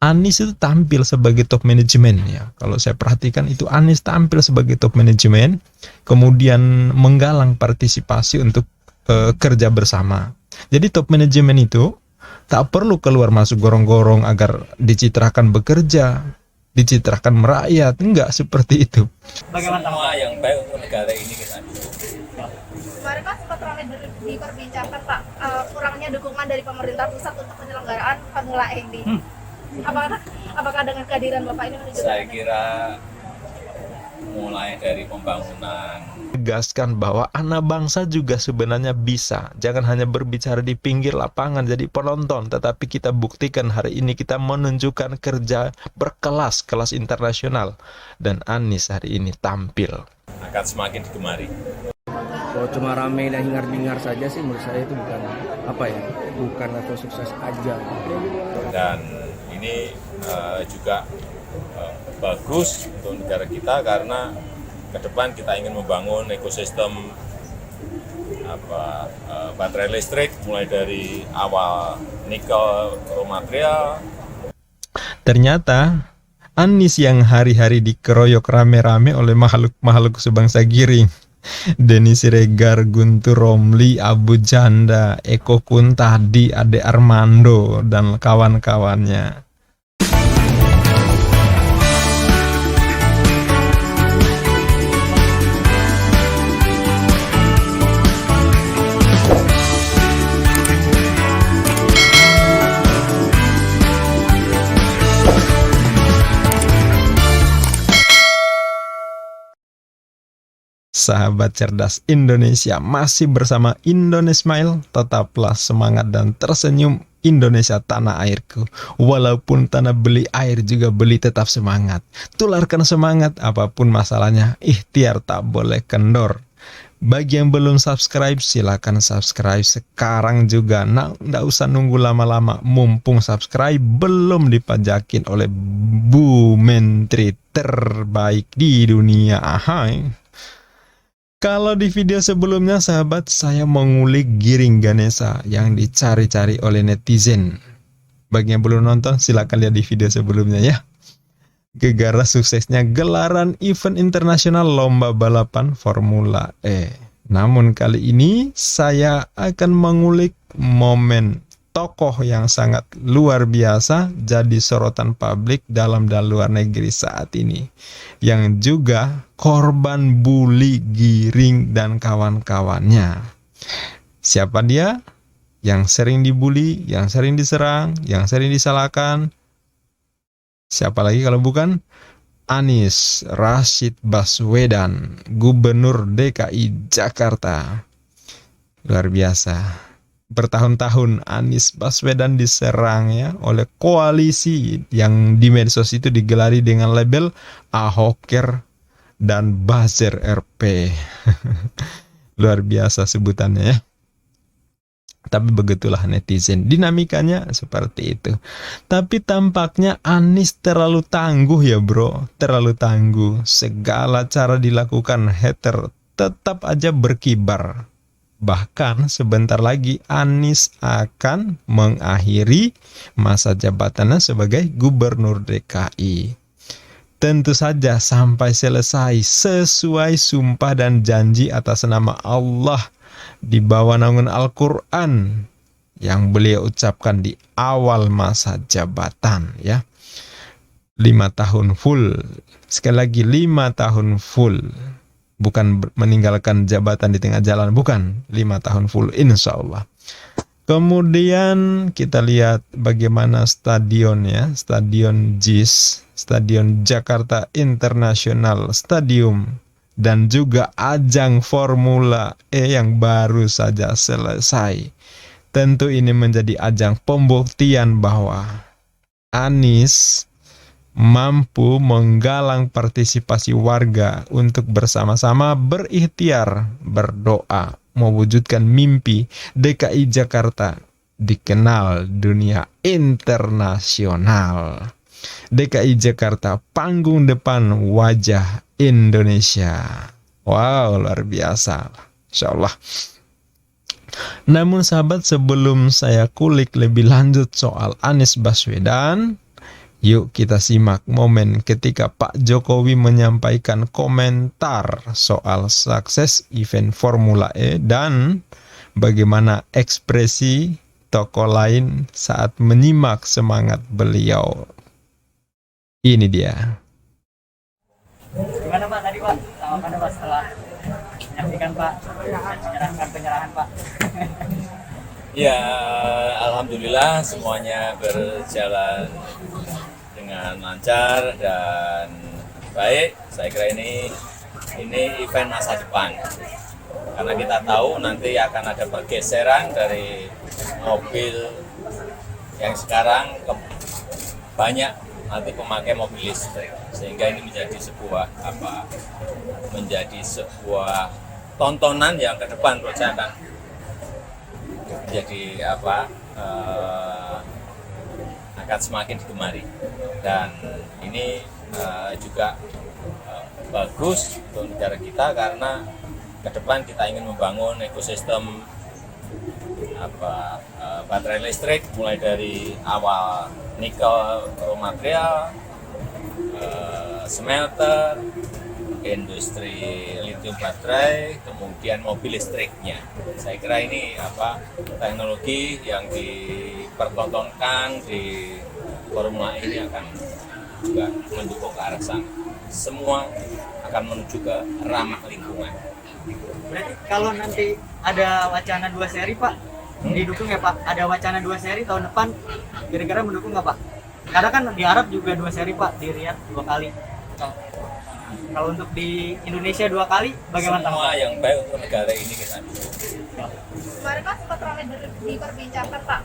Anies itu tampil sebagai top manajemen ya. Kalau saya perhatikan itu Anies tampil sebagai top manajemen, kemudian menggalang partisipasi untuk kerja bersama. Jadi top manajemen itu tak perlu keluar masuk gorong-gorong agar dicitrakan bekerja, dicitrakan merakyat, enggak seperti itu. Bagaimana semua yang baik untuk negara ini kita dukung. Kemarin kan sempat ramai diperbincangkan Pak, kurangnya dukungan dari pemerintah pusat untuk penyelenggaraan Formula E ini. Apakah dengan kehadiran Bapak ini menunjukkan? Saya kira mulai dari pembangunan. Tegaskan bahwa anak bangsa juga sebenarnya bisa. Jangan hanya berbicara di pinggir lapangan jadi penonton, tetapi kita buktikan hari ini kita menunjukkan kerja berkelas, kelas internasional. Dan Anies hari ini tampil. Akan semakin digemari. Kalau cuma rame dan hingar-bingar saja sih menurut saya itu bukan atau sukses aja. Dan ini juga bagus untuk negara kita karena ke depan kita ingin membangun ekosistem baterai listrik mulai dari awal nikel raw material. Ternyata Anies yang hari-hari dikeroyok rame-rame oleh makhluk-makhluk sebangsa giring, Denny Siregar, Guntur Romli, Abu Janda, Eko Kuntadi, Ade Armando, dan kawan-kawannya. Sahabat cerdas Indonesia, masih bersama Indonesmile. Tetaplah semangat dan tersenyum. Indonesia tanah airku. Walaupun tanah beli air juga beli, tetap semangat. Tularkan semangat apapun masalahnya. Ikhtiar tak boleh kendor. Bagi yang belum subscribe, silakan subscribe sekarang juga. Nggak usah nunggu lama-lama. Mumpung subscribe belum dipajakin oleh Bu Menteri terbaik di dunia. Ahai. Kalau di video sebelumnya sahabat, saya mengulik Giring Ganesha yang dicari-cari oleh netizen. Bagi yang belum nonton, silakan lihat di video sebelumnya ya. Gegara suksesnya gelaran event internasional lomba balapan Formula E. Namun kali ini saya akan mengulik momen tokoh yang sangat luar biasa jadi sorotan publik dalam dan luar negeri saat ini, yang juga korban bully Giring dan kawan-kawannya. Siapa dia? Yang sering dibully, yang sering diserang, yang sering disalahkan. Siapa lagi kalau bukan Anies Rashid Baswedan, Gubernur DKI Jakarta. Luar biasa. Bertahun-tahun Anies Baswedan diserang ya oleh koalisi yang di medsos itu digelari dengan label Ahoker dan Buzzer RP. Luar biasa sebutannya ya. Tapi begitulah netizen, dinamikanya seperti itu. Tapi tampaknya Anies terlalu tangguh ya bro, terlalu tangguh. Segala cara dilakukan hater tetap aja berkibar. Bahkan sebentar lagi Anies akan mengakhiri masa jabatannya sebagai Gubernur DKI. Tentu saja sampai selesai sesuai sumpah dan janji atas nama Allah di bawah naungan Al-Quran yang beliau ucapkan di awal masa jabatan ya. 5 tahun full. Sekali lagi 5 tahun full. Bukan meninggalkan jabatan di tengah jalan, bukan. 5 tahun full insya Allah. Kemudian kita lihat bagaimana stadion ya, Stadion JIS, Stadion Jakarta International Stadium, dan juga ajang Formula E yang baru saja selesai. Tentu ini menjadi ajang pembuktian bahwa Anies mampu menggalang partisipasi warga untuk bersama-sama berikhtiar, berdoa, mewujudkan mimpi DKI Jakarta dikenal dunia internasional. DKI Jakarta, panggung depan wajah Indonesia. Wow, luar biasa. Insya Allah. Namun sahabat, sebelum saya kulik lebih lanjut soal Anies Baswedan, Yuk kita simak momen ketika Pak Jokowi menyampaikan komentar soal sukses event Formula E dan bagaimana ekspresi tokoh lain saat menyimak semangat beliau. Ini dia. Gimana Pak tadi Pak? Tanggapannya Pak setelah menyaksikan Pak penyerahan Pak? Ya, alhamdulillah semuanya berjalan dengan lancar dan baik. Saya kira ini event masa depan. Karena kita tahu nanti akan ada pergeseran dari mobil yang sekarang ke banyak nanti pemakai mobil listrik, sehingga ini menjadi sebuah tontonan yang ke depan menurut saya akan menjadi akan semakin digemari. Dan ini juga bagus untuk negara kita karena ke depan kita ingin membangun ekosistem baterai listrik, mulai dari awal nikel raw material, smelter, industri lithium baterai, kemudian mobil listriknya. Saya kira ini teknologi yang dipertontonkan di Formula ini akan juga mendukung ke arah sana. Semua akan menuju ke ramah lingkungan. Berarti kalau nanti ada wacana 2 seri Pak, didukung ya Pak? Ada wacana 2 seri tahun depan, kira-kira mendukung nggak Pak? Karena kan di Arab juga 2 seri Pak, di Riyadh 2 kali. Kalau untuk di Indonesia 2 kali, bagaimana? Semua yang baik untuk negara ini kita dukung. Kemarin kan sempat ramai diperbincangkan Pak,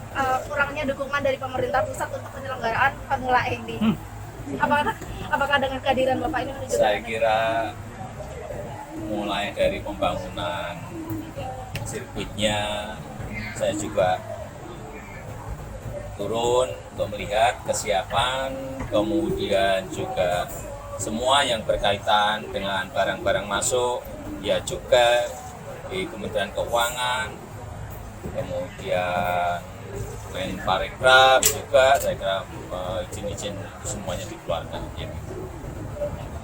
kurangnya dukungan dari pemerintah pusat untuk penyelenggaraan Formula E ini. Apakah dengan kehadiran Bapak ini menunjukkan? Saya kira mulai dari pembangunan sirkuitnya, saya juga turun untuk melihat kesiapan, kemudian juga semua yang berkaitan dengan barang-barang masuk, ya juga di Kementerian Keuangan, kemudian Menparekraf juga, saya kira izin-izin semuanya dikeluarkan. Ya.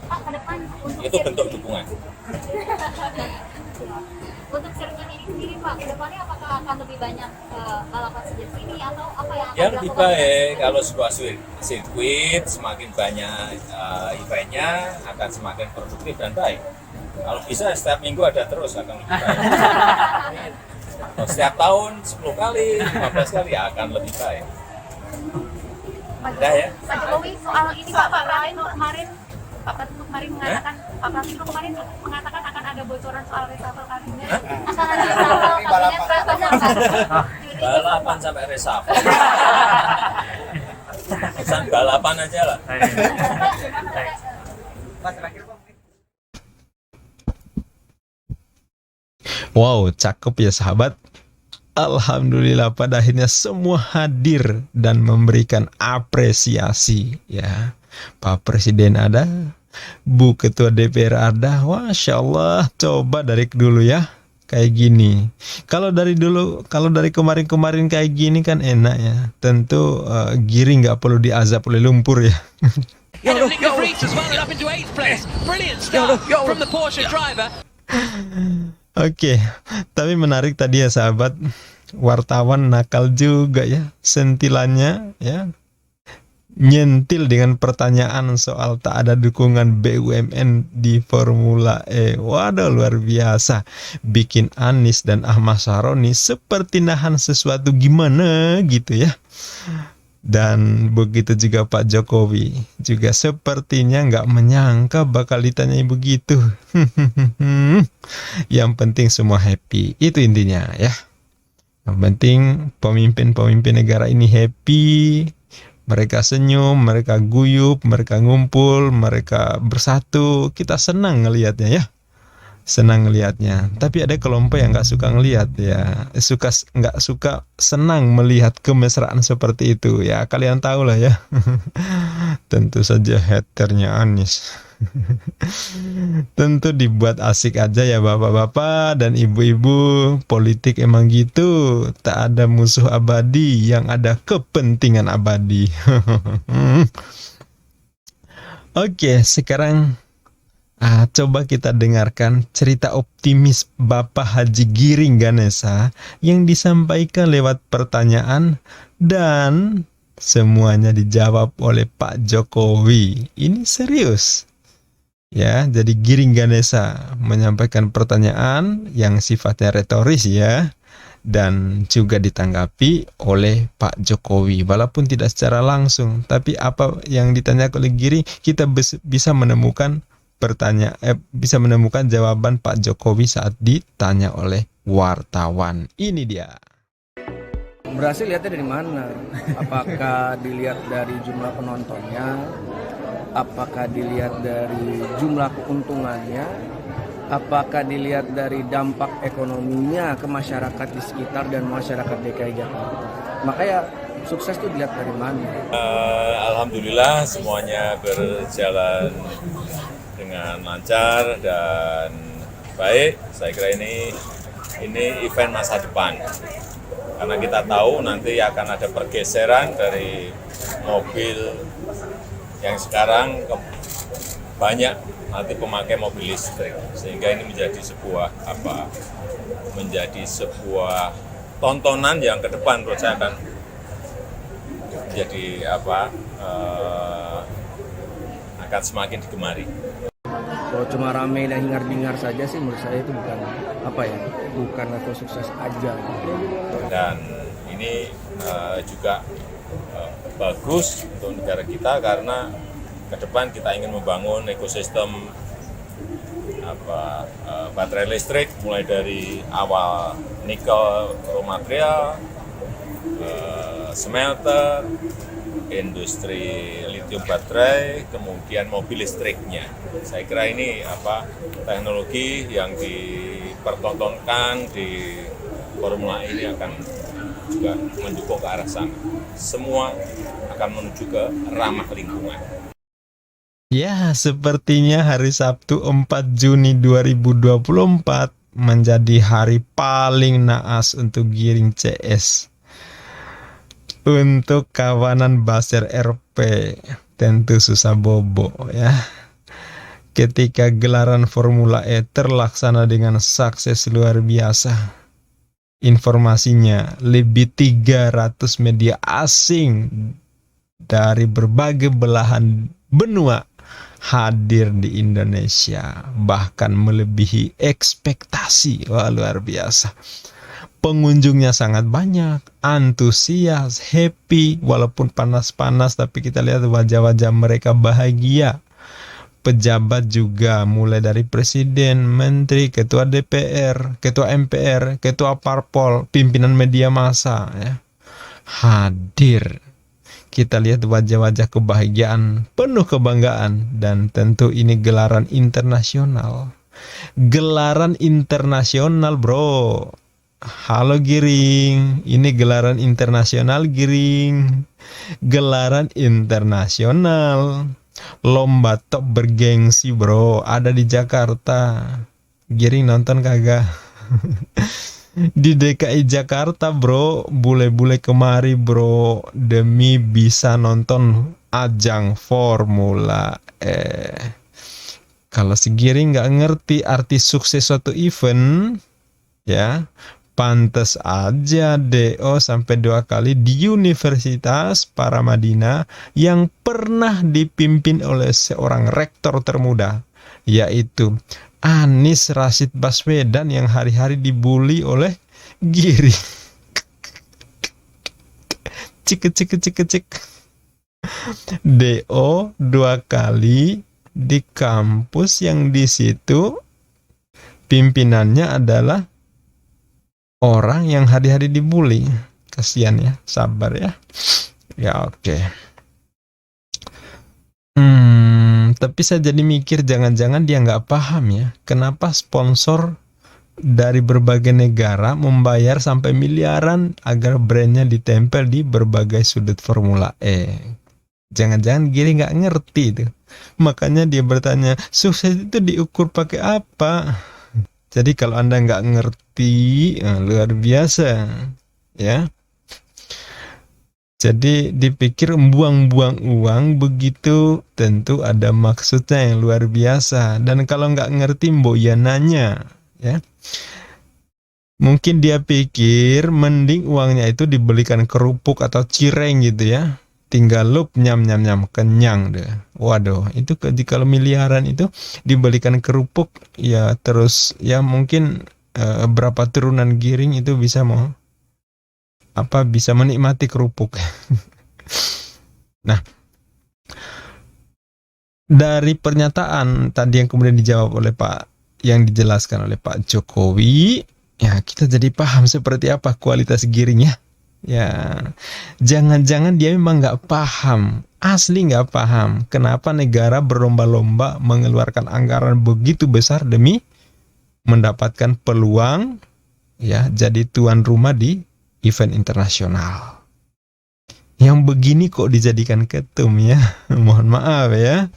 Pak, ke depan untuk Itu bentuk dukungan. untuk sirkuit ini sendiri Pak, ke depannya apakah akan lebih banyak balapan sejak sini atau apa yang akan Ya lebih dilakukan? baik kalau sebuah sirkuit semakin banyak eventnya akan semakin produktif dan baik. Kalau bisa setiap minggu ada terus akan lebih baik. Kalau setiap tahun 10 kali, 15 kali akan lebih baik. Ada ya? Pak Jokowi soal ini Pak Pratikno kemarin mengatakan akan ada bocoran soal reshuffle kabinet. Akan ada reshuffle kabinet Pak. Balapan sampai reshuffle. Pesan balapan aja lah. Pak, terakhir Pak. Wow, cakep ya sahabat. Alhamdulillah pada akhirnya semua hadir dan memberikan apresiasi ya. Pak Presiden ada, Bu Ketua DPR ada. Masya Allah, coba dari dulu ya kayak gini. Kalau dari kemarin-kemarin kayak gini kan enak ya. Tentu Giri nggak perlu diazab oleh lumpur ya. Oke, tapi menarik tadi ya sahabat, wartawan nakal juga ya, sentilannya ya, nyentil dengan pertanyaan soal tak ada dukungan BUMN di Formula E. Waduh, luar biasa, bikin Anies dan Ahmad Syaroni seperti nahan sesuatu gimana gitu ya. Dan begitu juga Pak Jokowi juga sepertinya nggak menyangka bakal ditanyai begitu. Yang penting semua happy, itu intinya ya. Yang penting pemimpin-pemimpin negara ini happy, mereka senyum, mereka guyup, mereka ngumpul, mereka bersatu. Kita senang ngelihatnya ya. Senang ngelihatnya. Tapi ada kelompok yang nggak suka ngelihat ya, nggak suka senang melihat kemesraan seperti itu ya. Kalian tahu lah ya. Tentu saja haternya Anies. Tentu dibuat asik aja ya bapak-bapak dan ibu-ibu. Politik emang gitu, tak ada musuh abadi, yang ada kepentingan abadi. Oke, sekarang coba kita dengarkan cerita optimis Bapak Haji Giring Ganesa yang disampaikan lewat pertanyaan dan semuanya dijawab oleh Pak Jokowi. Ini serius. Ya, jadi Giring Ganesa menyampaikan pertanyaan yang sifatnya retoris ya, dan juga ditanggapi oleh Pak Jokowi walaupun tidak secara langsung, tapi apa yang ditanyakan oleh Giring kita bisa menemukan bisa menemukan jawaban Pak Jokowi saat ditanya oleh wartawan. Ini dia. Berhasil lihatnya dari mana? Apakah dilihat dari jumlah penontonnya? Apakah dilihat dari jumlah keuntungannya? Apakah dilihat dari dampak ekonominya ke masyarakat di sekitar dan masyarakat DKI Jakarta? Makanya sukses itu dilihat dari mana? Alhamdulillah semuanya berjalan dengan lancar dan baik. Saya kira ini event masa depan. Karena kita tahu nanti akan ada pergeseran dari mobil yang sekarang banyak nanti pemakai mobil listrik, sehingga ini menjadi sebuah tontonan yang ke depan menurut saya akan menjadi akan semakin digemari. Kalau cuma ramai dan hingar-bingar saja sih menurut saya itu bukan level sukses aja. Dan ini juga bagus untuk negara kita karena ke depan kita ingin membangun ekosistem baterai listrik mulai dari awal nikel raw material, smelter, industri lithium baterai, kemudian mobil listriknya. Saya kira ini teknologi yang dipertontonkan di Formula E ini akan juga mendukung ke arah sana. Semua akan menuju ke ramah lingkungan. Ya, sepertinya hari Sabtu 4 Juni 2024 menjadi hari paling naas untuk Giring CS. Untuk kawanan Basir RP tentu susah bobo ya. Ketika gelaran Formula E terlaksana dengan sukses luar biasa. Informasinya lebih 300 media asing dari berbagai belahan benua hadir di Indonesia, bahkan melebihi ekspektasi. Wah, luar biasa. Pengunjungnya sangat banyak, antusias, happy, walaupun panas-panas tapi kita lihat wajah-wajah mereka bahagia. Pejabat juga mulai dari presiden, menteri, ketua DPR, ketua MPR, ketua parpol, pimpinan media massa ya, hadir. Kita lihat wajah-wajah kebahagiaan, penuh kebanggaan, dan tentu ini gelaran internasional. Gelaran internasional, bro. Halo Giring, ini gelaran internasional Giring. Gelaran internasional. Lomba top bergengsi, bro, ada di Jakarta. Giring nonton kagak? Di DKI Jakarta, bro, bule-bule kemari, bro, demi bisa nonton ajang Formula E. Kalau si Giring nggak ngerti arti sukses suatu event, ya, pantes aja DO sampai 2 kali di Universitas Paramadina yang pernah dipimpin oleh seorang rektor termuda, yaitu Anies Rashid Baswedan yang hari-hari dibully oleh Giring. Cik. DO 2 kali di kampus yang di situ pimpinannya adalah orang yang hari-hari dibully. Kasihan ya, sabar ya. Ya oke. Tapi saya jadi mikir jangan-jangan dia nggak paham ya. Kenapa sponsor dari berbagai negara membayar sampai miliaran agar brandnya ditempel di berbagai sudut Formula E. Jangan-jangan Giring nggak ngerti tuh. Makanya dia bertanya, sukses itu diukur pakai apa? Jadi kalau Anda nggak ngerti, luar biasa, ya. Jadi dipikir buang-buang uang begitu, tentu ada maksudnya yang luar biasa. Dan kalau nggak ngerti, mbok ya nanya, ya. Mungkin dia pikir mending uangnya itu dibelikan kerupuk atau cireng gitu ya. Tinggal lup nyam kenyang deh. Waduh, itu kalau miliaran itu dibelikan kerupuk ya terus ya mungkin berapa turunan Giring itu bisa bisa menikmati kerupuk. Nah, dari pernyataan tadi yang kemudian dijawab oleh yang dijelaskan oleh Pak Jokowi, ya kita jadi paham seperti apa kualitas Giringnya. Ya, jangan-jangan dia memang nggak paham, asli nggak paham kenapa negara berlomba-lomba mengeluarkan anggaran begitu besar demi mendapatkan peluang ya jadi tuan rumah di event internasional. Yang begini kok dijadikan ketum ya, mohon maaf ya.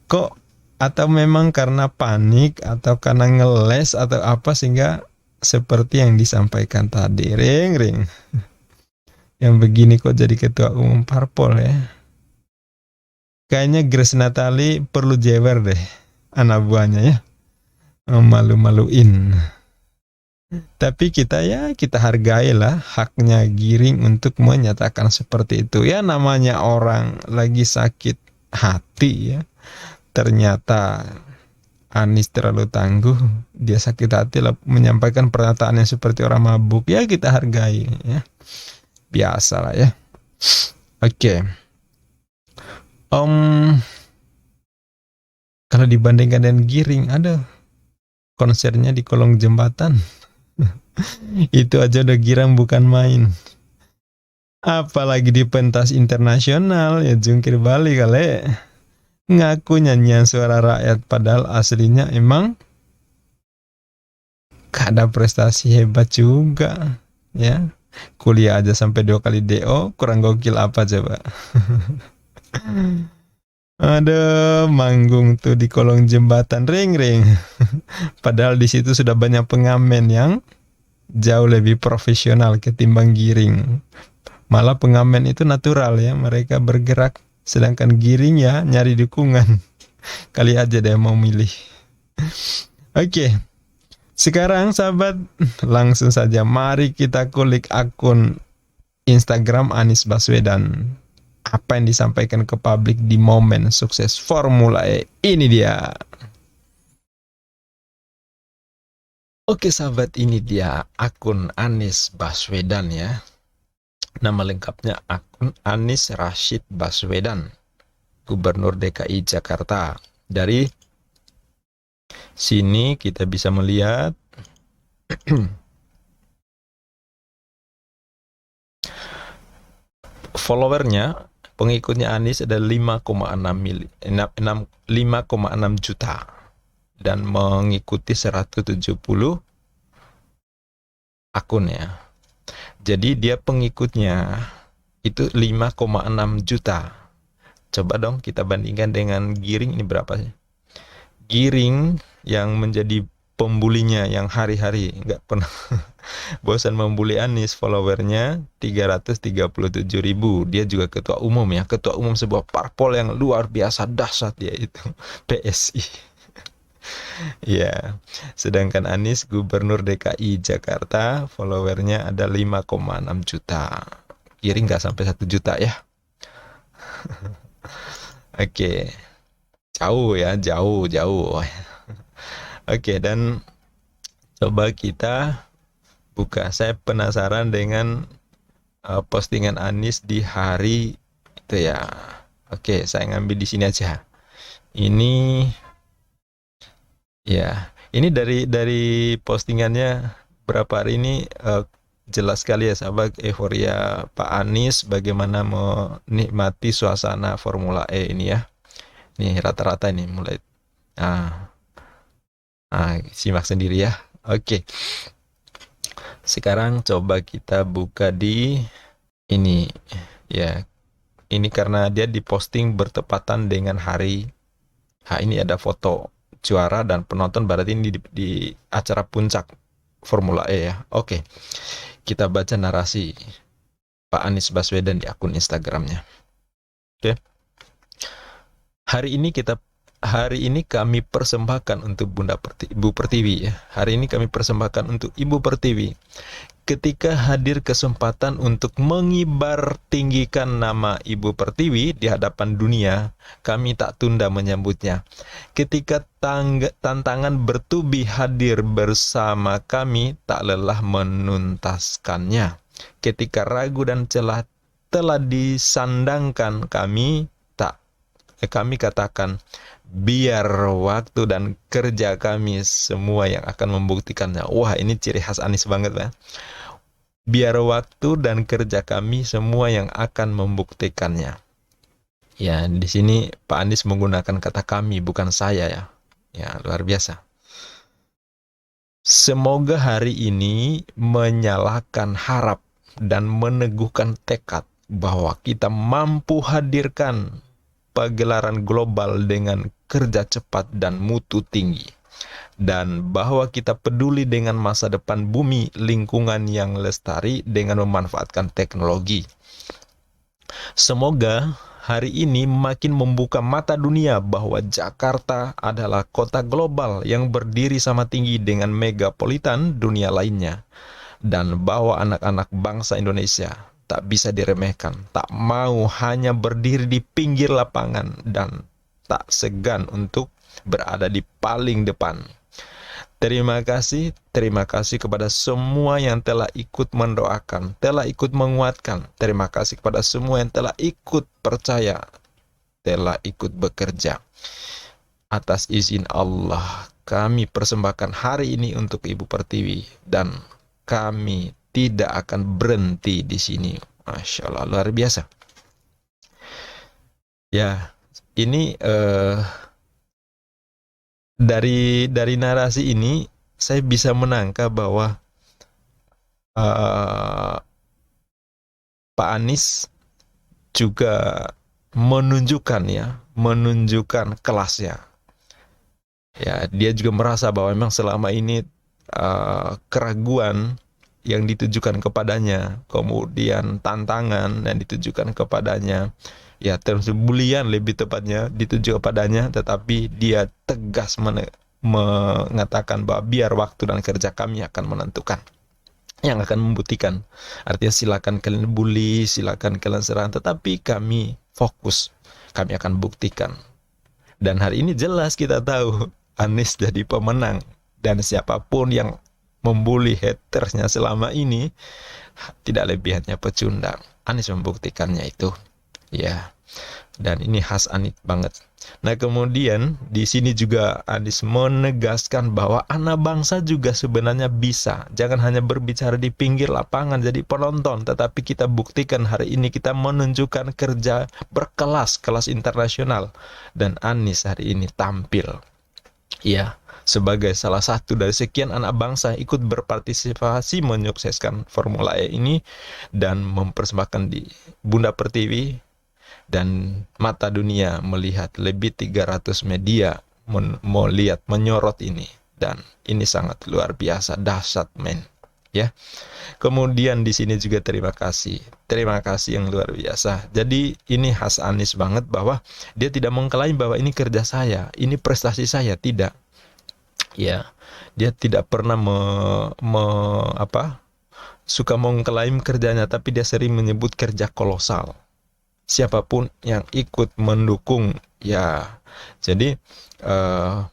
Kok atau memang karena panik atau karena ngeles atau apa sehingga seperti yang disampaikan tadi, ring. Yang begini kok jadi ketua umum parpol ya. Kayaknya Grace Natali perlu jewer deh, anak buahnya ya. Malu-maluin. Tapi kita hargailah haknya Giring untuk menyatakan seperti itu. Ya namanya orang lagi sakit hati ya. Ternyata Anies terlalu tangguh, dia sakit hati lah menyampaikan pernyataan yang seperti orang mabuk. Ya kita hargai ya. Biasa lah ya. Oke. Kalau dibandingkan dengan Giring, ada konsernya di kolong jembatan. Itu aja udah girang bukan main. Apalagi di pentas internasional ya jungkir balik kali. Ngaku nyanyian suara rakyat padahal aslinya emang gak ada prestasi hebat juga ya. Kuliah aja sampai 2 kali DO, kurang gokil apa coba. Aduh, manggung tuh di kolong jembatan ring. Padahal di situ sudah banyak pengamen yang jauh lebih profesional ketimbang Giring. Malah pengamen itu natural ya, mereka bergerak. Sedangkan Giring ya nyari dukungan. Kali aja dia mau milih. Oke. Sekarang sahabat, langsung saja mari kita kulik akun Instagram Anies Baswedan. Apa yang disampaikan ke publik di momen sukses Formula E. Ini dia. Oke sahabat, ini dia akun Anies Baswedan ya. Nama lengkapnya akun Anies Rashid Baswedan, Gubernur DKI Jakarta. Dari sini kita bisa melihat followernya, pengikutnya Anies ada 5,6 juta dan mengikuti 170 akun ya. Jadi dia pengikutnya itu 5,6 juta. Coba dong kita bandingkan dengan Giring, ini berapa sih? Giring yang menjadi pembulinya yang hari-hari nggak pernah bosan membuli Anies, followernya 337.000. Dia juga ketua umum ya, ketua umum sebuah parpol yang luar biasa dahsyat yaitu PSI. Ya, sedangkan Anies Gubernur DKI Jakarta followernya ada 5,6 juta. Giring nggak sampai 1 juta ya. Oke. Jauh ya, jauh. Oke, dan coba kita buka. Saya penasaran dengan postingan Anies di hari itu ya. Oke, saya ngambil di sini aja. Ini ya, ini dari postingannya berapa hari ini jelas sekali ya sahabat, euforia Pak Anies bagaimana menikmati suasana Formula E ini ya. Nih rata-rata ini mulai simak sendiri ya. Oke. Sekarang coba kita buka di ini ya. Ini karena dia diposting bertepatan dengan hari. Ini ada foto juara dan penonton, berarti ini di acara puncak Formula E ya. Oke, kita baca narasi Pak Anies Baswedan di akun Instagramnya. Oke. Hari ini kami persembahkan untuk Ibu Pertiwi ya. Hari ini kami persembahkan untuk Ibu Pertiwi. Ketika hadir kesempatan untuk mengibartinggikan nama Ibu Pertiwi di hadapan dunia, kami tak tunda menyambutnya. Ketika tantangan bertubi hadir bersama kami, tak lelah menuntaskannya. Ketika ragu dan celah telah disandangkan kami katakan, biar waktu dan kerja kami semua yang akan membuktikannya. Wah, ini ciri khas Anies banget ya. Biar waktu dan kerja kami semua yang akan membuktikannya. Ya, di sini Pak Anies menggunakan kata kami, bukan saya ya. Ya, luar biasa. Semoga hari ini menyalakan harap dan meneguhkan tekad bahwa kita mampu hadirkan pagelaran global dengan kerja cepat dan mutu tinggi, dan bahwa kita peduli dengan masa depan bumi lingkungan yang lestari dengan memanfaatkan teknologi. Semoga hari ini makin membuka mata dunia bahwa Jakarta adalah kota global yang berdiri sama tinggi dengan megapolitan dunia lainnya, dan bahwa anak-anak bangsa Indonesia tak bisa diremehkan, tak mau hanya berdiri di pinggir lapangan dan tak segan untuk berada di paling depan. Terima kasih kepada semua yang telah ikut mendoakan, telah ikut menguatkan. Terima kasih kepada semua yang telah ikut percaya, telah ikut bekerja. Atas izin Allah, kami persembahkan hari ini untuk Ibu Pertiwi, dan kami tidak akan berhenti di sini. Masya Allah, luar biasa. Ya, ini dari narasi ini saya bisa menangkap bahwa Pak Anies juga menunjukkan kelasnya. Ya, dia juga merasa bahwa memang selama ini keraguan yang ditujukan kepadanya, kemudian tantangan yang ditujukan kepadanya, ya termasuk bulian lebih tepatnya dituju kepadanya, tetapi dia tegas mengatakan bahwa biar waktu dan kerja kami akan menentukan, yang akan membuktikan. Artinya silakan kalian bully, silakan kalian serang, tetapi kami fokus, kami akan buktikan. Dan hari ini jelas kita tahu Anies jadi pemenang, dan siapapun yang membuli hatersnya selama ini tidak lebih hanya pecundang. Anies membuktikannya itu. Ya. Dan ini khas Anies banget. Nah, kemudian di sini juga Anies menegaskan bahwa anak bangsa juga sebenarnya bisa. Jangan hanya berbicara di pinggir lapangan jadi penonton, tetapi kita buktikan hari ini kita menunjukkan kerja berkelas, kelas internasional. Dan Anies hari ini tampil. Ya, sebagai salah satu dari sekian anak bangsa ikut berpartisipasi menyukseskan Formula E ini dan mempersembahkan di Bunda Pertiwi, dan mata dunia melihat, lebih 300 media melihat, menyorot ini, dan ini sangat luar biasa, dahsyat men. Ya. Kemudian di sini juga terima kasih yang luar biasa. Jadi ini khas Anies banget bahwa dia tidak mengklaim bahwa ini kerja saya, ini prestasi saya, tidak. Ya, dia tidak pernah suka mengklaim kerjanya, tapi dia sering menyebut kerja kolosal. Siapapun yang ikut mendukung, ya, jadi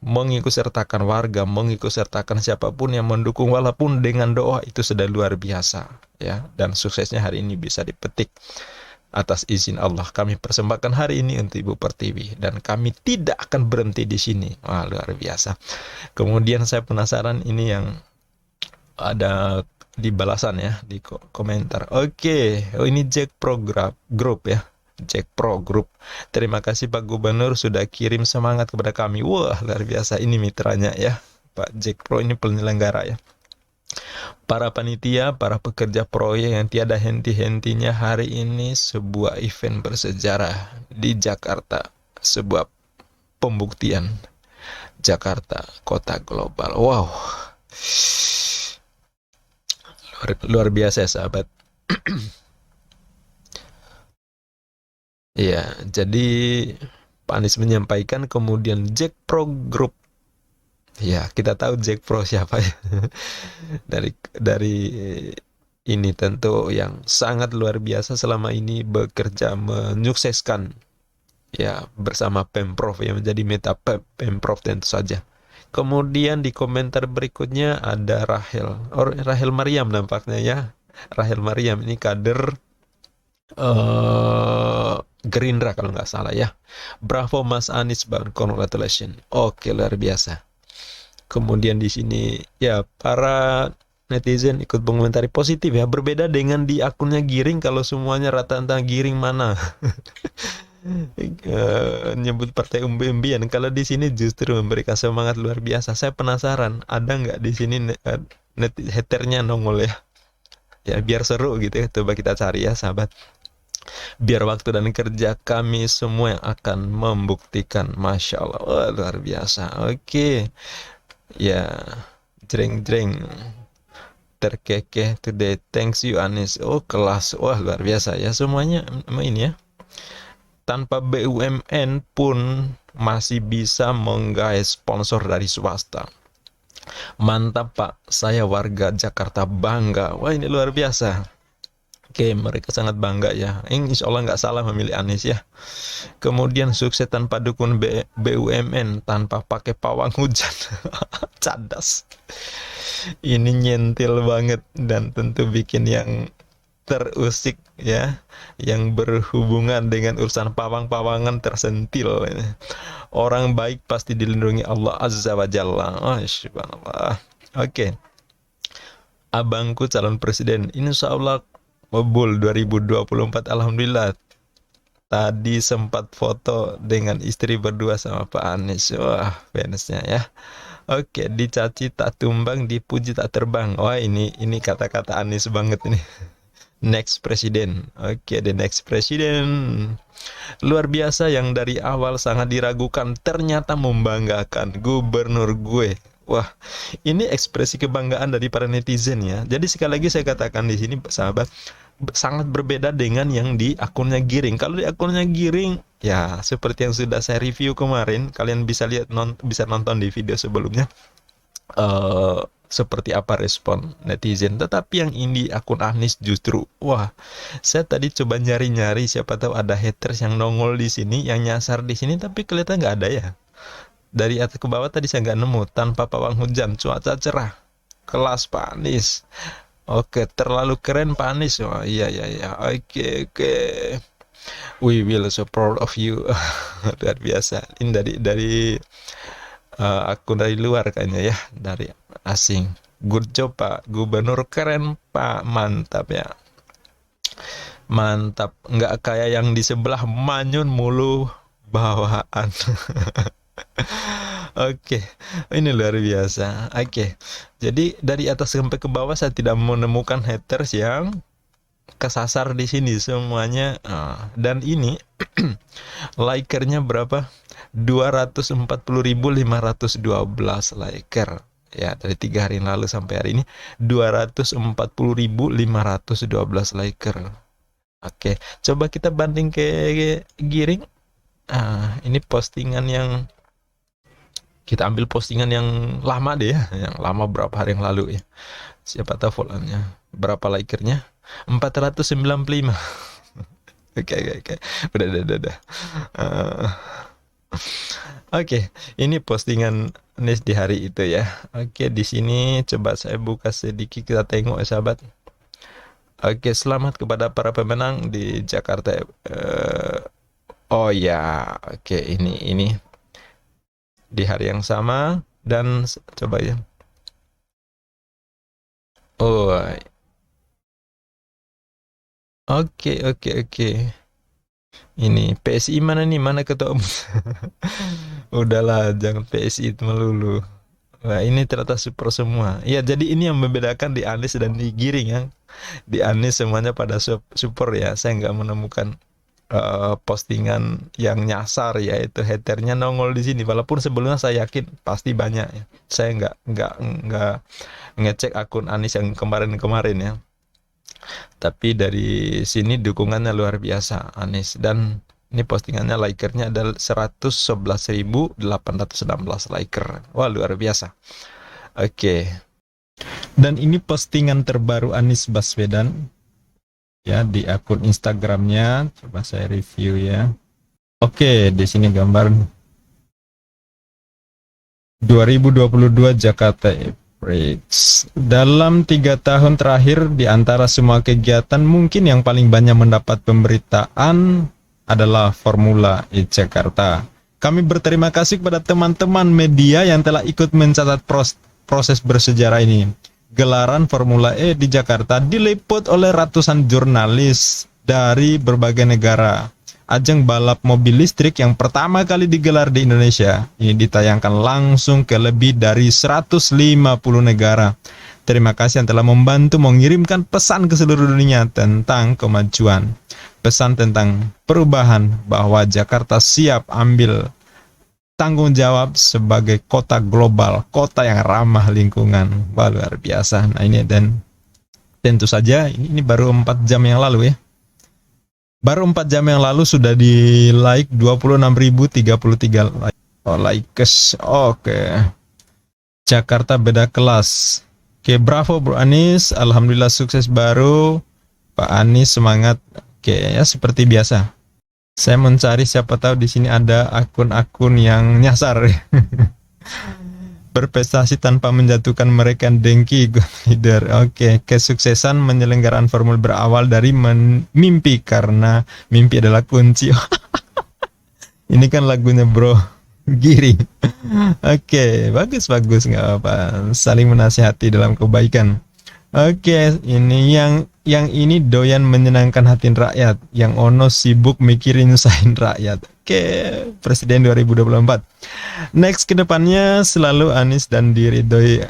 mengikutsertakan warga, mengikutsertakan siapapun yang mendukung, walaupun dengan doa, itu sudah luar biasa, ya. Dan suksesnya hari ini bisa dipetik. Atas izin Allah, kami persembahkan hari ini untuk Ibu Pertiwi, dan kami tidak akan berhenti di sini. Wah, luar biasa. Kemudian saya penasaran ini yang ada di balasan ya, di komentar. Oke, ini Jack Pro Group ya. Jack Pro Group. Terima kasih Pak Gubernur sudah kirim semangat kepada kami. Wah, luar biasa, ini mitranya ya. Pak Jack Pro ini penyelenggara ya. Para panitia, para pekerja proyek yang tiada henti-hentinya, hari ini sebuah event bersejarah di Jakarta, sebuah pembuktian Jakarta kota global. Wow, luar biasa ya sahabat. Ya, jadi Pak Anies menyampaikan, kemudian Jack Pro Group. Ya, kita tahu Jack Pro siapa ya. dari ini tentu yang sangat luar biasa selama ini bekerja menyukseskan ya bersama Pemprov yang menjadi meta Pemprov tentu saja. Kemudian di komentar berikutnya ada Rahel Mariam nampaknya ya. Rahel Mariam ini kader Gerindra kalau nggak salah ya. Bravo Mas Anies Bang, congratulations. Oke, luar biasa. Kemudian di sini ya para netizen ikut mengomentari positif ya, berbeda dengan di akunnya Giring, kalau semuanya rata-rata Giring mana. Nyebut partai umbi-umbian. Kalau di sini justru memberikan semangat luar biasa. Saya penasaran ada nggak di sini haternya nongol ya. Ya biar seru gitu ya. Coba kita cari ya sahabat. Biar waktu dan kerja kami semua yang akan membuktikan. Masya Allah, wah, luar biasa. Oke. Ya, jreng-jreng terkekeh today. Thanks you Anies. Oh kelas, wah luar biasa ya semuanya ini ya. Tanpa BUMN pun masih bisa menggait sponsor dari swasta. Mantap Pak, saya warga Jakarta bangga. Wah ini luar biasa. Oke, mereka sangat bangga ya. Insya Allah nggak salah memilih Anies ya. Kemudian sukses tanpa dukun BUMN, tanpa pakai pawang hujan. Cadas. Ini nyentil banget dan tentu bikin yang terusik ya, yang berhubungan dengan urusan pawang-pawangan tersentil. Orang baik pasti dilindungi Allah Azza wa Jalla. Oh, subhanallah. Oke. Abangku calon presiden, insya Allah Mebul 2024, alhamdulillah. Tadi sempat foto dengan istri berdua sama Pak Anies. Wah, fansnya ya. Oke, dicaci tak tumbang, dipuji tak terbang. Wah, ini kata-kata Anies banget ini. Next presiden. Oke, the next presiden. Luar biasa, yang dari awal sangat diragukan ternyata membanggakan, gubernur gue. Wah, ini ekspresi kebanggaan dari para netizen ya. Jadi sekali lagi saya katakan di sini sahabat, sangat berbeda dengan yang di akunnya Giring. Kalau di akunnya Giring ya seperti yang sudah saya review kemarin, kalian bisa lihat bisa nonton di video sebelumnya. Seperti apa respon netizen. Tetapi yang ini akun Anies justru, wah, saya tadi coba nyari-nyari siapa tahu ada haters yang nongol di sini, yang nyasar di sini, tapi kelihatan nggak ada ya. Dari atas ke bawah tadi saya nggak nemu. Tanpa pawang hujan, cuaca cerah, kelas Pak Anies. Oke, terlalu keren Pak Anies. Oh iya. Oke. We will so proud of you. Luar biasa. Ini dari akun dari luar kayaknya ya, dari asing. Good job Pak Gubernur, keren Pak, mantap ya. Mantap, nggak kayak yang di sebelah manyun mulu bawaan. Oke, ini luar biasa. Oke, jadi dari atas sampai ke bawah saya tidak menemukan haters yang kesasar di sini semuanya. Dan ini likernya berapa? 240.512 liker. Ya, dari 3 hari lalu sampai hari ini 240.512 liker. Oke, coba kita banding ke Giring. Ini postingan yang kita ambil postingan yang lama deh ya, yang lama berapa hari yang lalu ya. Siapa tahu followernya berapa likernya? 495. Oke. Udah. Oke, ini postingan Anies di hari itu ya. Oke, di sini coba saya buka sedikit, kita tengok ya sahabat. Oke, selamat kepada para pemenang di Jakarta. Oh ya, oke, ini di hari yang sama dan coba ya. Oh, oke. Ini PSI mana nih? Mana ketua umum? Udahlah, jangan PSI itu melulu. Wah, ini ternyata super semua. Ya, jadi ini yang membedakan di Anies dan di Giring ya. Di Anies semuanya pada super ya. Saya nggak menemukan postingan yang nyasar, yaitu haternya nongol di sini. Walaupun sebelumnya saya yakin pasti banyak ya. Saya nggak ngecek akun Anies yang kemarin-kemarin ya. Tapi dari sini dukungannya luar biasa Anies, dan ini postingannya likernya adalah 111.816 liker. Wah, luar biasa. Oke. Dan ini postingan terbaru Anies Baswedan ya di akun Instagramnya. Coba saya review ya. Oke, di sini gambar 2022 Jakarta Prix. Dalam 3 tahun terakhir, di antara semua kegiatan, mungkin yang paling banyak mendapat pemberitaan adalah Formula E Jakarta. Kami berterima kasih kepada teman-teman media yang telah ikut mencatat proses bersejarah ini. Gelaran Formula E di Jakarta diliput oleh ratusan jurnalis dari berbagai negara. Ajang balap mobil listrik yang pertama kali digelar di Indonesia ini ditayangkan langsung ke lebih dari 150 negara. Terima kasih yang telah membantu mengirimkan pesan ke seluruh dunia tentang kemajuan. Pesan tentang perubahan, bahwa Jakarta siap ambil tanggung jawab sebagai kota global, kota yang ramah lingkungan. Wah, luar biasa. Nah ini, dan tentu saja ini baru 4 jam yang lalu ya. Baru 4 jam yang lalu sudah di like 26.033 like. Oh, likes. Oke. Jakarta beda kelas. Oke, bravo Bro Anies. Alhamdulillah sukses baru. Pak Anies semangat. Oke, ya seperti biasa. Saya mencari siapa tahu di sini ada akun-akun yang nyasar. Berprestasi tanpa menjatuhkan mereka, dengki good leader. Oke, kesuksesan penyelenggaraan Formula berawal dari mimpi, karena mimpi adalah kunci. Ini kan lagunya Bro Giring. Oke, bagus nggak apa-apa. Saling menasihati dalam kebaikan. Oke, ini yang ini doyan menyenangkan hati rakyat, yang ono sibuk mikirin nyusahin rakyat. Oke, Presiden 2024. Next, kedepannya selalu Anies dan diridhoi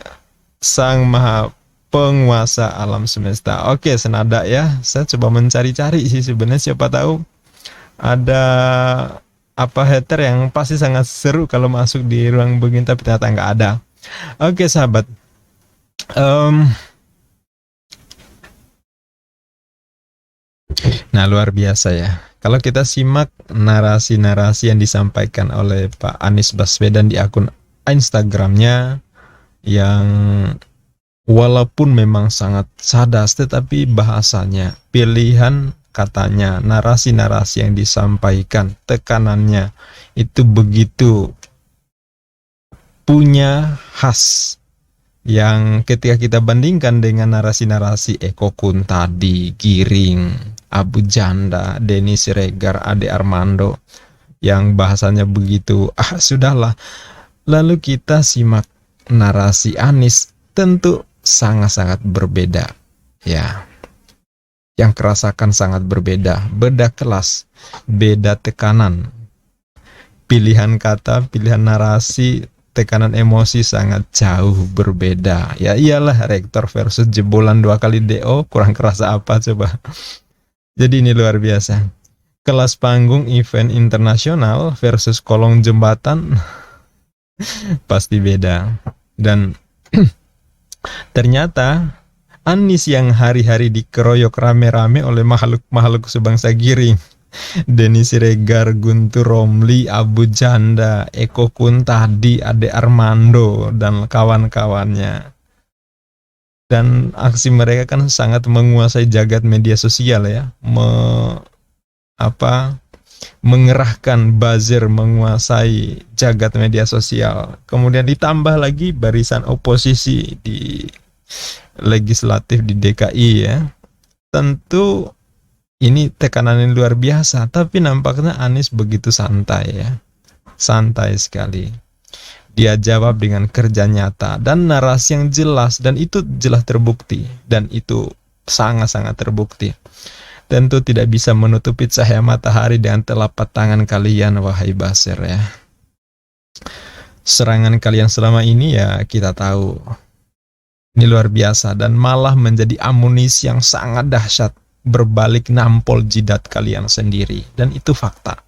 Sang Maha Penguasa alam semesta. Oke, senada ya. Saya coba mencari-cari sih sebenarnya, siapa tahu ada apa hater yang pasti sangat seru kalau masuk di ruang begini, tapi ternyata nggak ada. Oke, sahabat. Nah, luar biasa ya. Kalau kita simak narasi-narasi yang disampaikan oleh Pak Anies Baswedan di akun Instagramnya, yang walaupun memang sangat sadas, tetapi bahasanya, pilihan katanya, narasi-narasi yang disampaikan, tekanannya itu begitu punya khas, yang ketika kita bandingkan dengan narasi-narasi Eko Kun tadi, Giring, Abu Janda, Denny Siregar, Ade Armando, yang bahasanya begitu, sudahlah. Lalu kita simak narasi Anies, tentu sangat-sangat berbeda ya. Yang kerasakan sangat berbeda, beda kelas, beda tekanan, pilihan kata, pilihan narasi, tekanan emosi sangat jauh berbeda. Ya iyalah, rektor versus jebolan 2 kali DO, kurang kerasa apa coba. Jadi ini luar biasa. Kelas panggung event internasional versus kolong jembatan pasti beda. Dan ternyata Anies yang hari-hari dikeroyok rame-rame oleh makhluk-makhluk sebangsa Giring, Denny Siregar, Guntur Romli, Abu Janda, Eko Kun tadi, Ade Armando, dan kawan-kawannya. Dan aksi mereka kan sangat menguasai jagat media sosial ya, mengerahkan buzzer, menguasai jagat media sosial. Kemudian ditambah lagi barisan oposisi di legislatif di DKI ya. Tentu ini tekanan yang luar biasa, tapi nampaknya Anies begitu santai ya. Santai sekali. Dia jawab dengan kerja nyata dan narasi yang jelas, dan itu jelas terbukti, dan itu sangat-sangat terbukti. Tentu tidak bisa menutupi cahaya matahari dengan telapak tangan kalian, wahai Basir ya. serangan kalian selama ini ya kita tahu ini luar biasa dan malah menjadi amunisi yang sangat dahsyat berbalik nampol jidat kalian sendiri, dan itu fakta.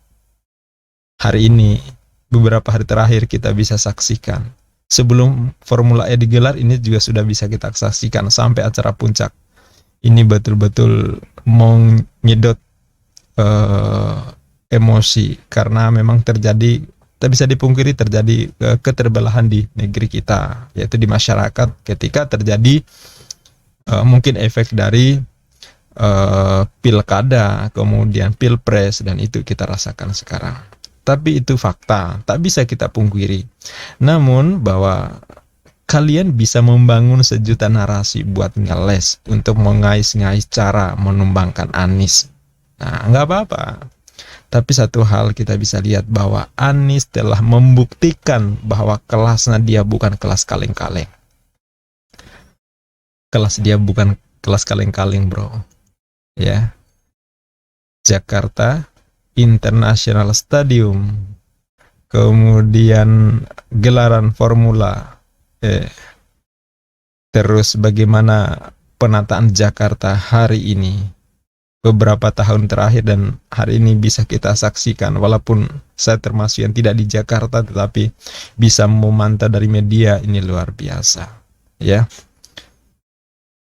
Hari ini, beberapa hari terakhir kita bisa saksikan. Sebelum Formula E digelar, ini juga sudah bisa kita saksikan sampai acara puncak. Ini betul-betul mau nyedot emosi karena memang terjadi, tak bisa dipungkiri terjadi keterbelahan di negeri kita, yaitu di masyarakat ketika terjadi mungkin efek dari pilkada, kemudian pilpres, dan itu kita rasakan sekarang. Tapi itu fakta, tak bisa kita pungkiri. Namun bahwa kalian bisa membangun sejuta narasi buat ngeles untuk mengais-ngais cara menumbangkan Anies. Nah, nggak apa-apa. Tapi satu hal kita bisa lihat bahwa Anies telah membuktikan bahwa kelasnya dia bukan kelas kaleng-kaleng. Kelas dia bukan kelas kaleng-kaleng, bro. Ya. Jakarta International Stadium, kemudian gelaran Formula E, terus bagaimana penataan Jakarta hari ini, beberapa tahun terakhir dan hari ini bisa kita saksikan, walaupun saya termasuk yang tidak di Jakarta tetapi bisa memantau dari media, ini luar biasa, ya.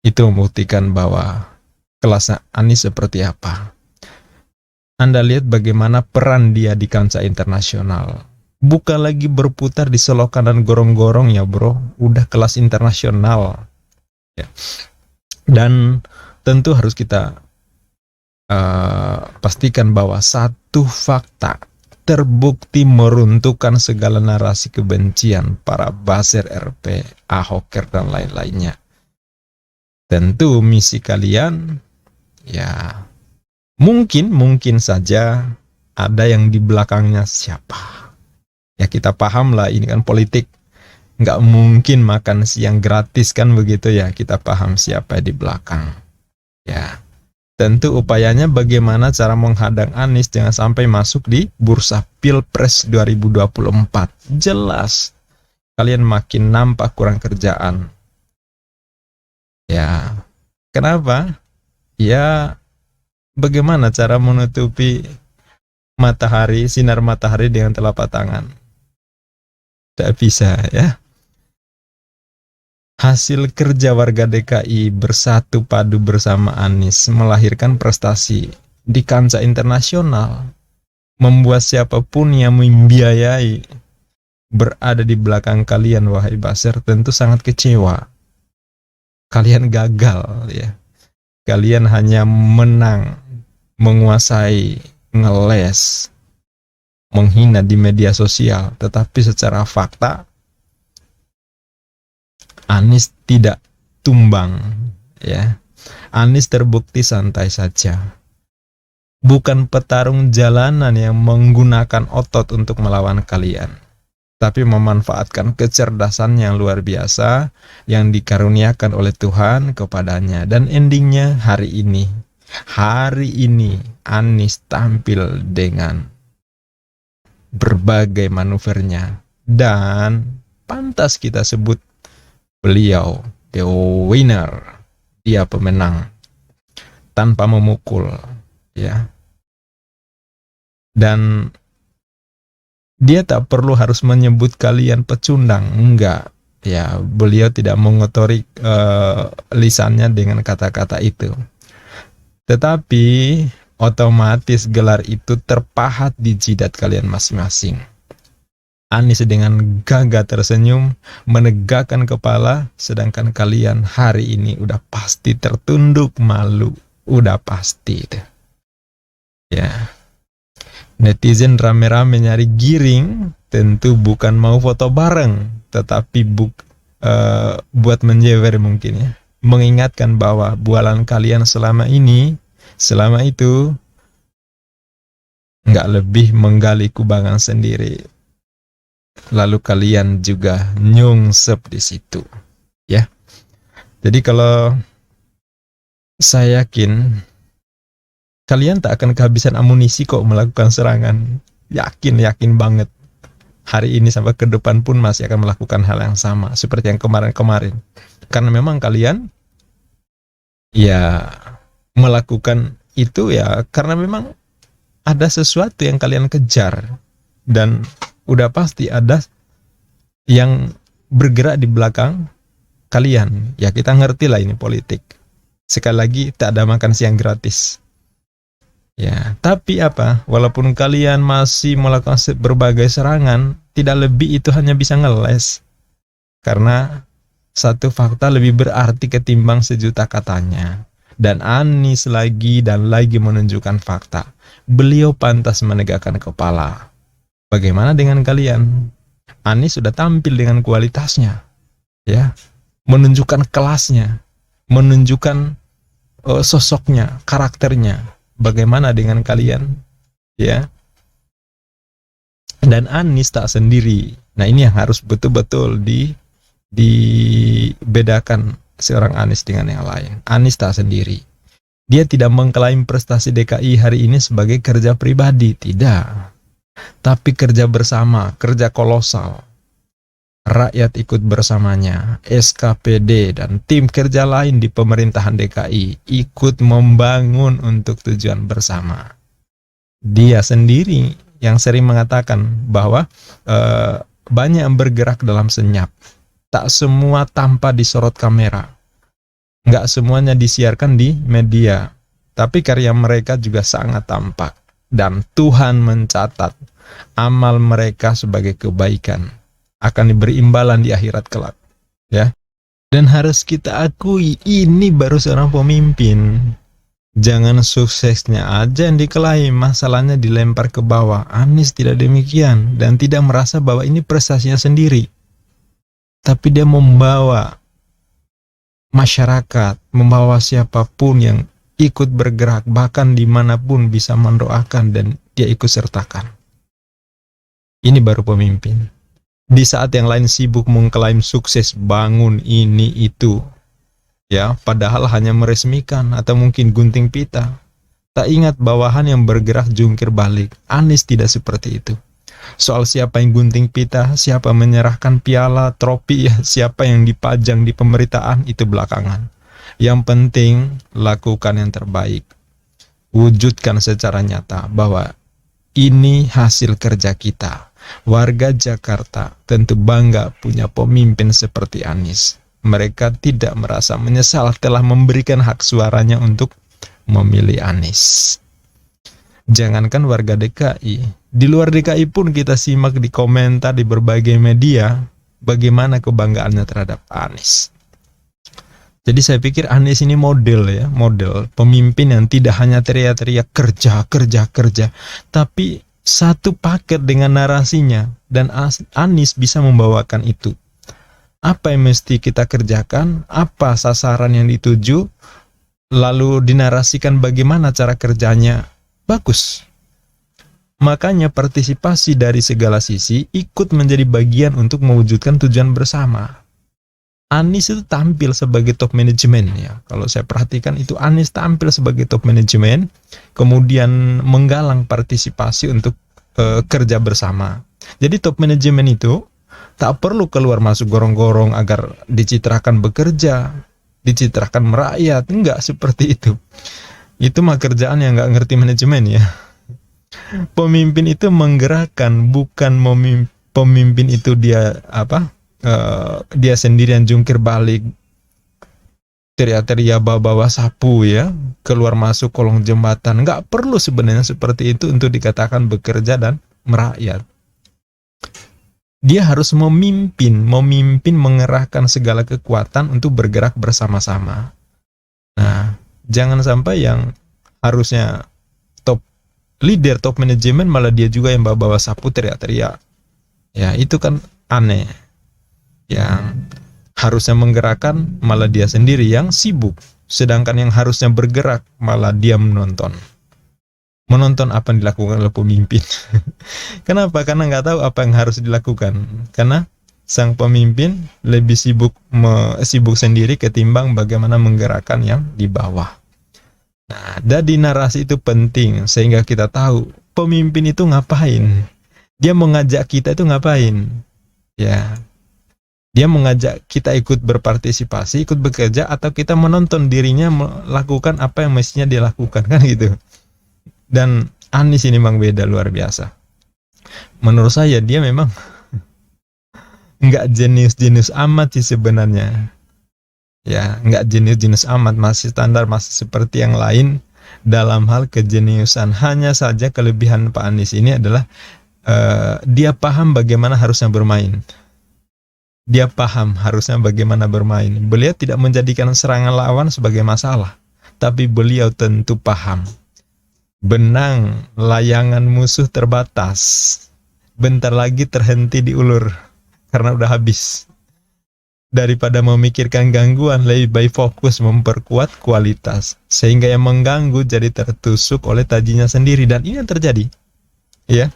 Itu membuktikan bahwa kelasnya Anies seperti apa. Anda lihat bagaimana peran dia di kancah internasional. Bukan lagi berputar di selokan dan gorong-gorong ya bro, udah kelas internasional. Ya. Dan tentu harus kita pastikan bahwa satu fakta terbukti meruntuhkan segala narasi kebencian para buzzer RP, Ahoker dan lain-lainnya. Tentu misi kalian ya mungkin saja ada yang di belakangnya siapa. Ya kita paham lah, ini kan politik, nggak mungkin makan siang gratis kan begitu ya, kita paham siapa di belakang. Ya tentu upayanya bagaimana cara menghadang Anies jangan sampai masuk di bursa Pilpres 2024. Jelas kalian makin nampak kurang kerjaan. Ya kenapa? Ya bagaimana cara menutupi matahari, sinar matahari dengan telapak tangan? Tidak bisa ya. Hasil kerja warga DKI bersatu padu bersama Anies melahirkan prestasi di kancah internasional, membuat siapapun yang membiayai berada di belakang kalian, wahai buzzer, tentu sangat kecewa. Kalian gagal ya. Kalian hanya menang, menguasai, ngeles, menghina di media sosial, tetapi secara fakta Anies tidak tumbang ya. Anies terbukti santai saja. Bukan petarung jalanan yang menggunakan otot untuk melawan kalian, tapi memanfaatkan kecerdasan yang luar biasa yang dikaruniakan oleh Tuhan kepadanya. Dan endingnya hari ini Anies tampil dengan berbagai manuvernya, dan pantas kita sebut beliau the winner, dia pemenang tanpa memukul ya. Dan dia tak perlu harus menyebut kalian pecundang, enggak ya, beliau tidak mengotori lisannya dengan kata-kata itu. Tetapi otomatis gelar itu terpahat di jidat kalian masing-masing. Anies dengan gagah tersenyum, menegakkan kepala, sedangkan kalian hari ini udah pasti tertunduk malu, udah pasti itu. Ya. Netizen rame-rame nyari giring, tentu bukan mau foto bareng, tetapi buat menjewer mungkin ya. Mengingatkan bahwa bualan kalian selama itu nggak lebih menggali kubangan sendiri. Lalu kalian juga nyungsep di situ, ya. Jadi kalau saya yakin kalian tak akan kehabisan amunisi kok melakukan serangan. Yakin banget. hari ini sampai ke depan pun masih akan melakukan hal yang sama seperti yang kemarin-kemarin. Karena memang kalian ya melakukan itu ya karena memang ada sesuatu yang kalian kejar, dan udah pasti ada yang bergerak di belakang kalian. Ya kita ngerti lah ini politik. Sekali lagi tak ada makan siang gratis. Ya, tapi apa? Walaupun kalian masih melakukan berbagai serangan, tidak lebih itu hanya bisa ngeles. Karena satu fakta lebih berarti ketimbang sejuta katanya. Dan Anies lagi dan lagi menunjukkan fakta. Beliau pantas menegakkan kepala. Bagaimana dengan kalian? Anies sudah tampil dengan kualitasnya, ya, menunjukkan kelasnya, menunjukkan sosoknya, karakternya. Bagaimana dengan kalian? Ya. Dan Anies tak sendiri. Nah, ini yang harus betul-betul dibedakan seorang Anies dengan yang lain. Anies tak sendiri. Dia tidak mengklaim prestasi DKI hari ini sebagai kerja pribadi, tidak. Tapi kerja bersama, kerja kolosal. Rakyat ikut bersamanya, SKPD dan tim kerja lain di pemerintahan DKI ikut membangun untuk tujuan bersama. Dia sendiri yang sering mengatakan bahwa banyak yang bergerak dalam senyap. Tak semua tanpa disorot kamera. Nggak semuanya disiarkan di media. Tapi karya mereka juga sangat tampak. Dan Tuhan mencatat amal mereka sebagai kebaikan. Akan diberi imbalan di akhirat kelak. Ya. Dan harus kita akui, ini baru seorang pemimpin. Jangan suksesnya aja yang diklaim, masalahnya dilempar ke bawah. Anies tidak demikian. Dan tidak merasa bahwa ini prestasinya sendiri. Tapi dia membawa masyarakat, membawa siapapun yang ikut bergerak, bahkan dimanapun bisa mendoakan dan dia ikut sertakan. Ini baru pemimpin. Di saat yang lain sibuk mengklaim sukses, bangun ini itu, ya, padahal hanya meresmikan atau mungkin gunting pita. Tak ingat bawahan yang bergerak jungkir balik. Anies tidak seperti itu. Soal siapa yang gunting pita, siapa menyerahkan piala, tropi, ya, siapa yang dipajang di pemerintahan, itu belakangan. Yang penting, lakukan yang terbaik. Wujudkan secara nyata bahwa ini hasil kerja kita. Warga Jakarta tentu bangga punya pemimpin seperti Anies. Mereka tidak merasa menyesal telah memberikan hak suaranya untuk memilih Anies. Jangankan warga DKI, di luar DKI pun kita simak di komentar di berbagai media bagaimana kebanggaannya terhadap Anies. Jadi saya pikir Anies ini model, ya, model pemimpin yang tidak hanya teriak-teriak kerja, tapi satu paket dengan narasinya, dan Anies bisa membawakan itu. Apa yang mesti kita kerjakan, apa sasaran yang dituju, lalu dinarasikan bagaimana cara kerjanya. Bagus. Makanya partisipasi dari segala sisi ikut menjadi bagian untuk mewujudkan tujuan bersama. Anies itu tampil sebagai top manajemen, ya. Kalau saya perhatikan itu Anies tampil sebagai top manajemen, kemudian menggalang partisipasi untuk kerja bersama. Jadi top manajemen itu tak perlu keluar masuk gorong-gorong agar dicitrakan bekerja, dicitrakan merakyat, enggak seperti itu. Itu mah kerjaan yang nggak ngerti manajemen, ya. Pemimpin itu menggerakkan, bukan pemimpin itu dia dia sendirian jungkir balik, teriak-teriak bawa sapu, ya, keluar masuk kolong jembatan. Nggak perlu sebenarnya seperti itu untuk dikatakan bekerja dan merakyat. Dia harus memimpin mengerahkan segala kekuatan untuk bergerak bersama-sama. Nah, jangan sampai yang harusnya top leader, top manajemen, malah dia juga yang bawa sapu teriak-teriak. Ya, itu kan aneh. Yang harusnya menggerakkan, malah dia sendiri yang sibuk. Sedangkan yang harusnya bergerak, malah dia menonton. Menonton apa yang dilakukan oleh pemimpin. Kenapa? Karena nggak tahu apa yang harus dilakukan. Karena sang pemimpin lebih sibuk sendiri ketimbang bagaimana menggerakkan yang di bawah. Nah, dari narasi itu penting sehingga kita tahu pemimpin itu ngapain. Dia mengajak kita itu ngapain? Ya, dia mengajak kita ikut berpartisipasi, ikut bekerja, atau kita menonton dirinya melakukan apa yang mestinya dia lakukan, kan gitu. Dan Anies ini memang beda luar biasa. Menurut saya dia memang nggak jenius-jenius amat sih sebenarnya. Ya, nggak jenius-jenius amat, masih standar, masih seperti yang lain dalam hal kejeniusan. Hanya saja kelebihan Pak Anies ini adalah dia paham bagaimana harusnya bermain. Dia paham harusnya bagaimana bermain. Beliau tidak menjadikan serangan lawan sebagai masalah, tapi beliau tentu paham. Benang layangan musuh terbatas. Bentar lagi terhenti di ulur karena udah habis. Daripada memikirkan gangguan, lebih baik fokus memperkuat kualitas. Sehingga yang mengganggu jadi tertusuk oleh tajinya sendiri. Dan ini yang terjadi. Ya.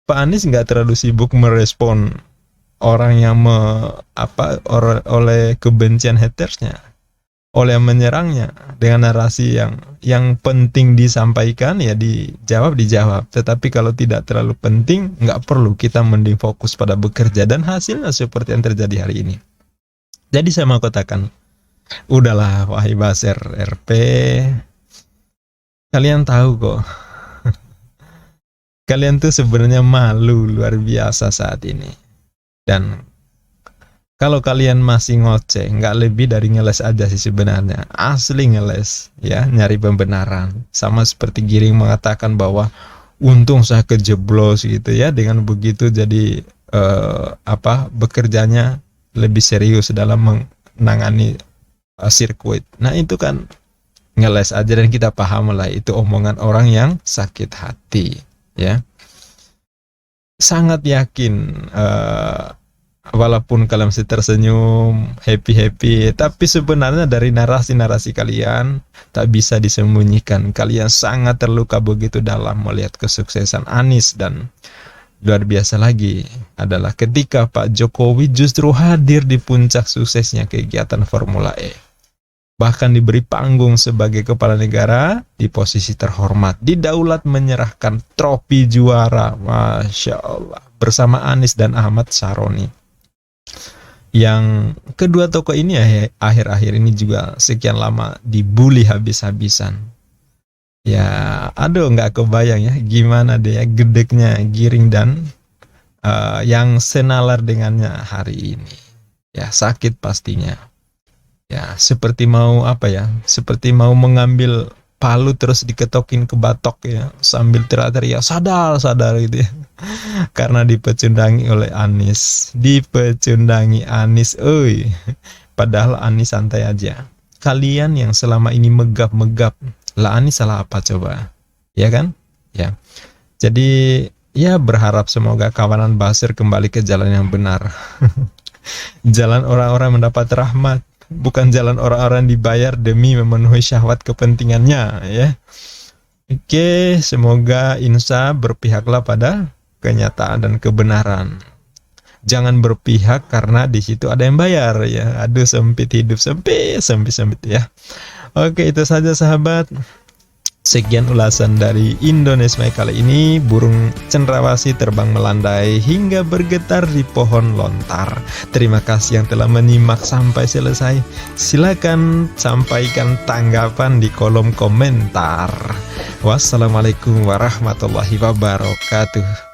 Pak Anies nggak terlalu sibuk merespon orang yang oleh kebencian hatersnya, oleh yang menyerangnya dengan narasi yang penting disampaikan, ya dijawab. Tetapi kalau tidak terlalu penting, nggak perlu, kita mending fokus pada bekerja, dan hasilnya seperti yang terjadi hari ini. Jadi saya mau katakan, udahlah wahai Baser RP, kalian tahu kok, kalian tuh sebenarnya malu luar biasa saat ini. Dan kalau kalian masih ngoceh, nggak lebih dari ngeles aja sih sebenarnya. Asli ngeles, ya, nyari pembenaran. Sama seperti Giring mengatakan bahwa untung saya kejeblos gitu ya. Dengan begitu jadi bekerjanya lebih serius dalam menangani sirkuit. Nah itu kan ngeles aja, dan kita paham lah itu omongan orang yang sakit hati, ya. Sangat yakin. Walaupun kalian masih tersenyum, happy, tapi sebenarnya dari narasi-narasi kalian tak bisa disembunyikan. Kalian sangat terluka begitu dalam melihat kesuksesan Anies, dan luar biasa lagi adalah ketika Pak Jokowi justru hadir di puncak suksesnya kegiatan Formula E. Bahkan diberi panggung sebagai kepala negara di posisi terhormat, didaulat menyerahkan trofi juara, Masya Allah, bersama Anies dan Ahmad Saroni. Yang kedua tokoh ini ya akhir-akhir ini juga sekian lama dibully habis-habisan. Ya, aduh nggak kebayang ya gimana deh ya gedeknya Giring dan yang senalar dengannya hari ini. Ya, sakit pastinya. Ya, seperti mau seperti mau mengambil palu terus diketokin ke batok ya, sambil teriak-teriak sadar gitu ya. Karena dipecundangi oleh Anies. Padahal Anies santai aja. Kalian yang selama ini megap-megap, lah Anies salah apa coba? Ya kan? Ya. Jadi ya berharap semoga kawanan Baser kembali ke jalan yang benar. Jalan orang-orang mendapat rahmat, bukan jalan orang-orang dibayar demi memenuhi syahwat kepentingannya, ya. Oke, semoga Insa berpihaklah pada kenyataan dan kebenaran. Jangan berpihak karena di situ ada yang bayar, ya. Aduh, sempit hidup, sempit ya. Oke, itu saja sahabat. Sekian ulasan dari Indonesia kali ini. Burung cendrawasih terbang melandai hingga bergetar di pohon lontar. Terima kasih yang telah menyimak sampai selesai. Silakan sampaikan tanggapan di kolom komentar. Wassalamualaikum warahmatullahi wabarakatuh.